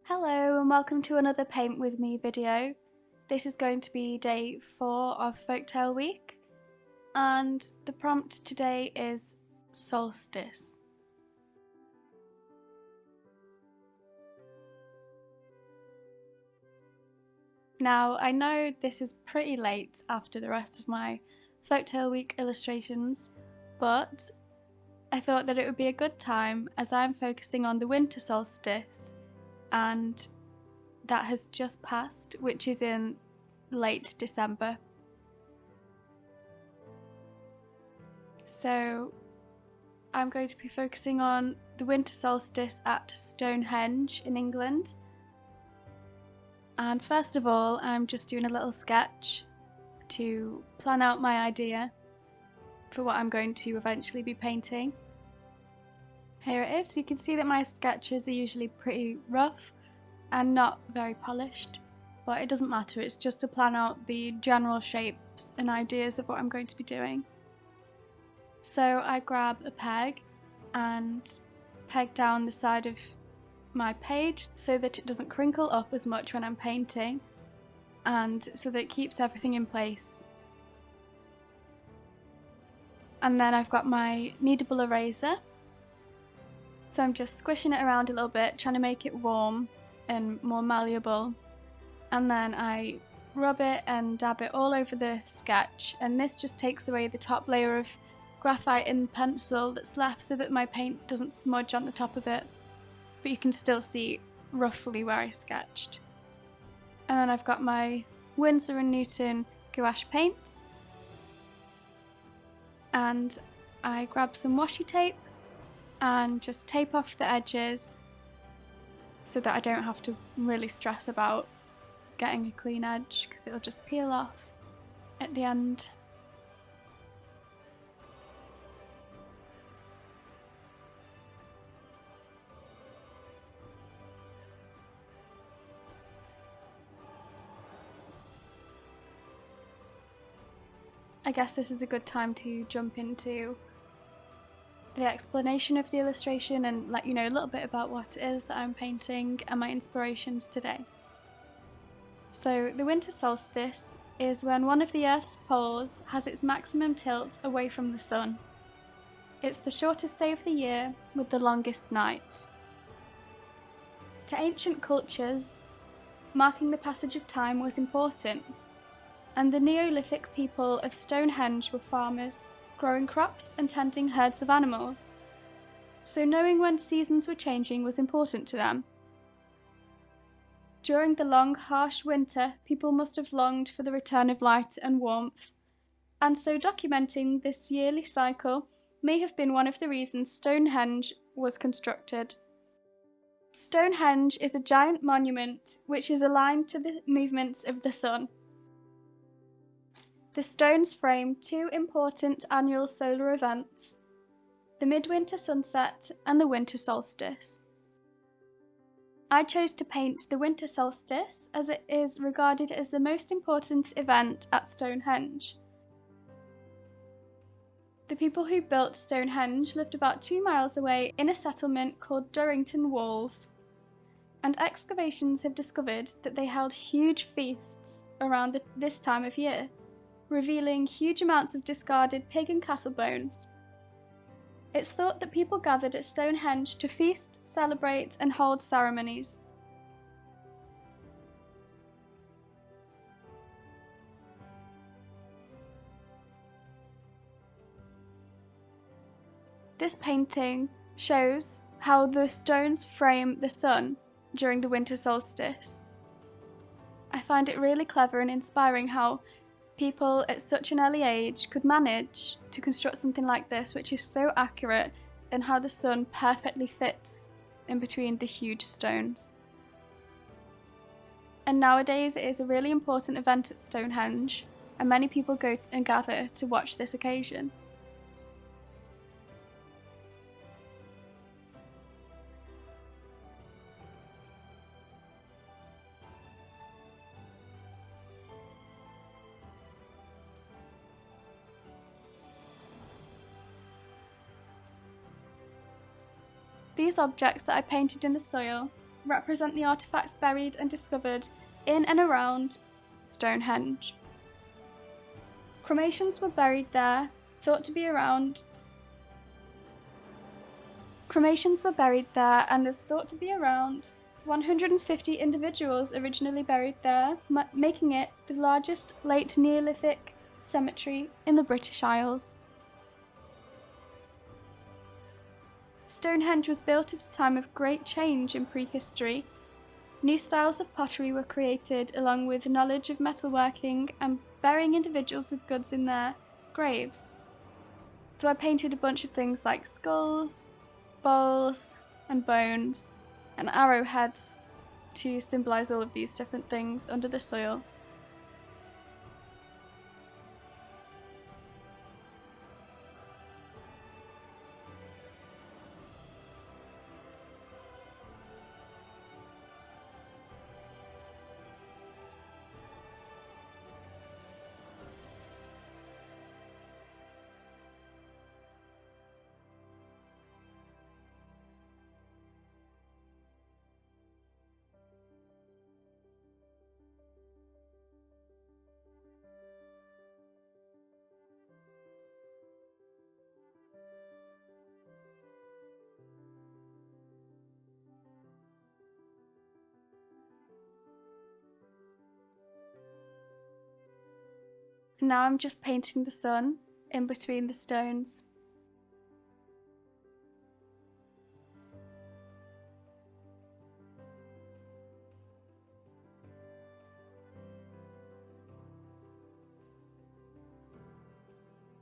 Hello and welcome to another Paint With Me video. This is going to be day 4 of Folktale week, and the prompt today is Solstice. Now I know this is pretty late after the rest of my Folktale week illustrations, but I thought that it would be a good time as I'm focusing on the Winter Solstice, and that has just passed, which is in late December. So I'm going to be focusing on the Winter Solstice at Stonehenge in England. And first of all, I'm just doing a little sketch to plan out my idea for what I'm going to eventually be painting. Here it is. You can see that my sketches are usually pretty rough and not very polished, but it doesn't matter, it's just to plan out the general shapes and ideas of what I'm going to be doing. So I grab a peg and peg down the side of my page so that it doesn't crinkle up as much when I'm painting, and so that it keeps everything in place. And then I've got my kneadable eraser, so I'm just squishing it around a little bit, trying to make it warm and more malleable, and then I rub it and dab it all over the sketch, and this just takes away the top layer of graphite and pencil that's left so that my paint doesn't smudge on the top of it, but you can still see roughly where I sketched. And then I've got my Winsor & Newton gouache paints, and I grab some washi tape and just tape off the edges so that I don't have to really stress about getting a clean edge, because it'll just peel off at the end. I guess this is a good time to jump into the explanation of the illustration and let you know a little bit about what it is that I'm painting and my inspirations today. So the winter solstice is when one of the Earth's poles has its maximum tilt away from the sun. It's the shortest day of the year with the longest night. To ancient cultures, marking the passage of time was important, and the Neolithic people of Stonehenge were farmers, growing crops and tending herds of animals. So knowing when seasons were changing was important to them. During the long, harsh winter, people must have longed for the return of light and warmth, and so documenting this yearly cycle may have been one of the reasons Stonehenge was constructed. Stonehenge is a giant monument which is aligned to the movements of the sun. The stones frame two important annual solar events, the midwinter sunset and the winter solstice. I chose to paint the winter solstice as it is regarded as the most important event at Stonehenge. The people who built Stonehenge lived about 2 miles away in a settlement called Durrington Walls, and excavations have discovered that they held huge feasts around this time of year, revealing huge amounts of discarded pig and cattle bones. It's thought that people gathered at Stonehenge to feast, celebrate, and hold ceremonies. This painting shows how the stones frame the sun during the winter solstice. I find it really clever and inspiring how people at such an early age could manage to construct something like this, which is so accurate, and how the sun perfectly fits in between the huge stones. And nowadays it is a really important event at Stonehenge, and many people go and gather to watch this occasion. These objects that I painted in the soil represent the artifacts buried and discovered in and around Stonehenge. Cremations were buried there, thought to be around. Cremations were buried there, and there's thought to be around 150 individuals originally buried there, making it the largest late Neolithic cemetery in the British Isles. Stonehenge was built at a time of great change in prehistory. New styles of pottery were created, along with knowledge of metalworking and burying individuals with goods in their graves. So I painted a bunch of things like skulls, bowls, and bones, and arrowheads to symbolize all of these different things under the soil. Now I'm just painting the sun in between the stones.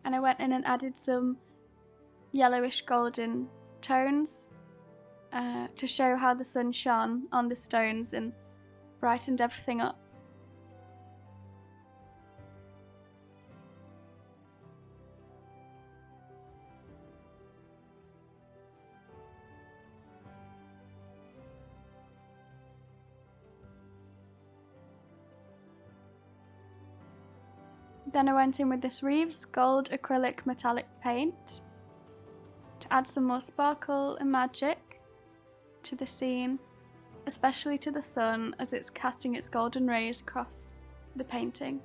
And I went in and added some yellowish golden tones to show how the sun shone on the stones and brightened everything up. Then I went in with this Reeves Gold acrylic metallic paint to add some more sparkle and magic to the scene, especially to the sun as it's casting its golden rays across the painting.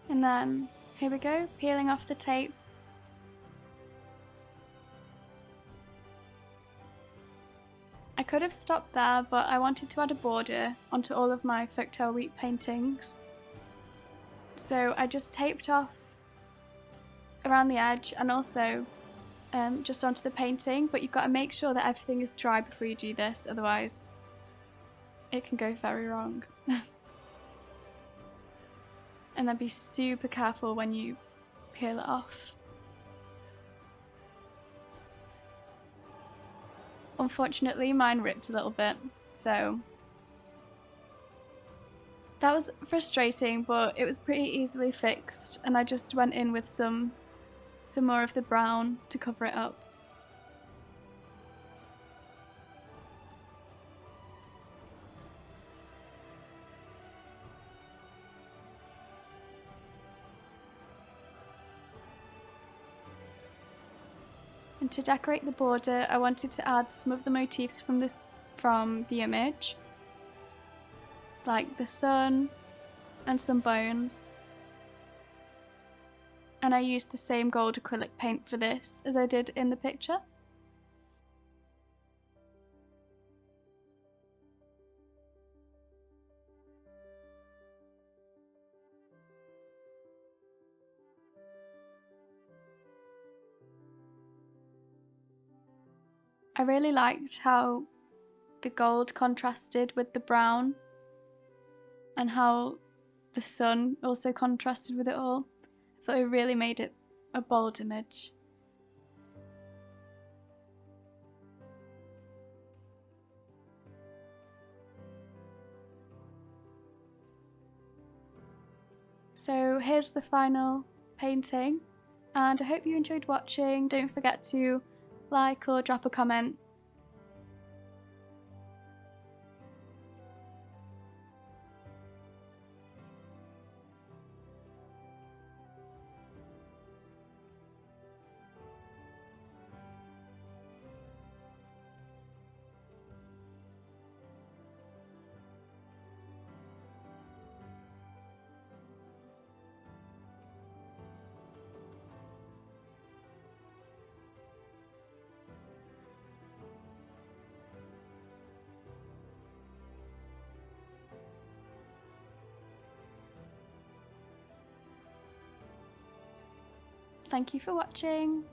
And then, here we go, peeling off the tape. I could have stopped there, but I wanted to add a border onto all of my Folktale Week paintings. So I just taped off around the edge and also just onto the painting, but you've got to make sure that everything is dry before you do this, otherwise it can go very wrong. And then be super careful when you peel it off. Unfortunately, mine ripped a little bit, so that was frustrating, but it was pretty easily fixed, and I just went in with some more of the brown to cover it up. And to decorate the border, I wanted to add some of the motifs from the image, like the sun and some bones. And I used the same gold acrylic paint for this as I did in the picture. I really liked how the gold contrasted with the brown and how the sun also contrasted with it all. I thought it really made it a bold image. So here's the final painting, and I hope you enjoyed watching. Don't forget to like or drop a comment. Thank you for watching.